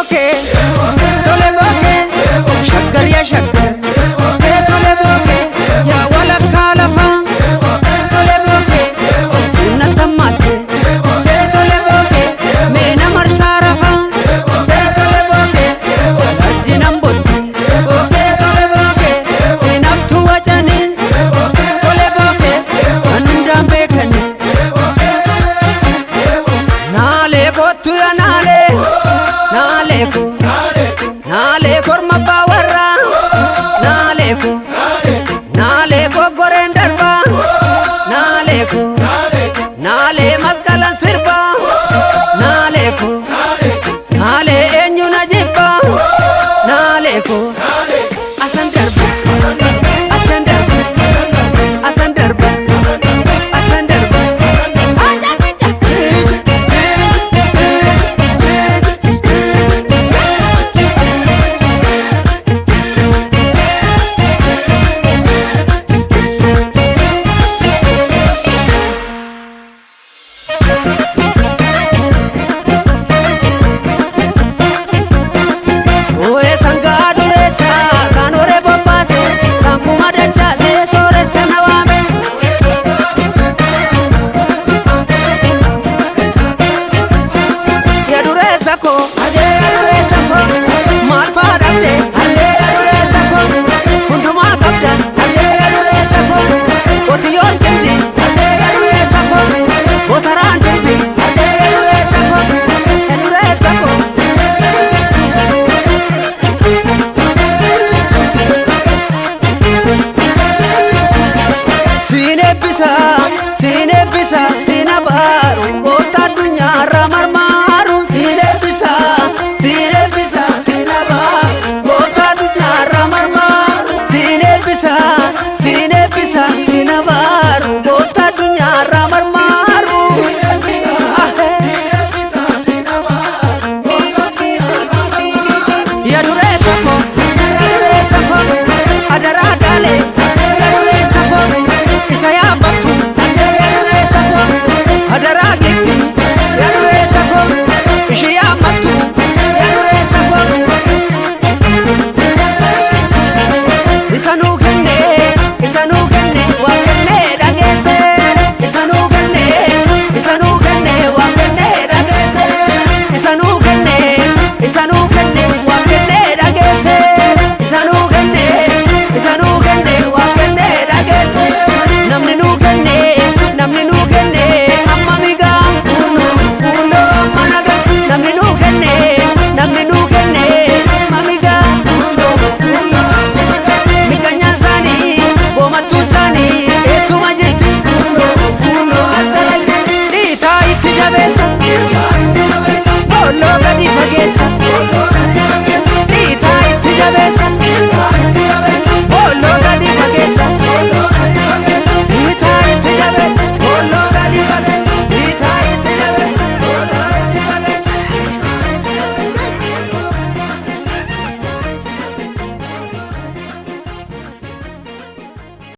bokeh tole bokeh shaggar ya shaggar tole bokeh ya walakka lafa tole bokeh ojjuna tammate tole bokeh meena marsa rafa tole bokeh waladdinan botti tole bokeh inaftu wacanin tole bokeh anundaan beekani naale kottu ya naale naale korma bawarra naale ko goren darba naale maskalan sirba naale eenyu na jibba naale ko asan darba achan darba asan darba achan darba sako arge adure sako marfa dabde arge adure sako hunduma kabda arge adure sako otiyon chindi arge adure sako otaran dirbi arge adure sako sine bisa sinabaru ota dunya ramarma sine bisa sinabaru ota dunya ramarmaru sine bisa sinabaru ota dunya ramarmaru ya dure sako adara dale ya dure sako isaya batu ya dure sako adara gifti ya dure sako ishiya matu ya dure sako isanu kenne wa kenne dagese isanu kenne wa kenne dagese isanu kenne wa kenne dagese isanu kenne wa kenne dagese namni nu kenne amma miga kuno managa namni nu kenne mamiga kuno mikanya sani bomatu sani esuma jirti kuno ita itti jabesa bolo gadi fagesa ita itti jabesa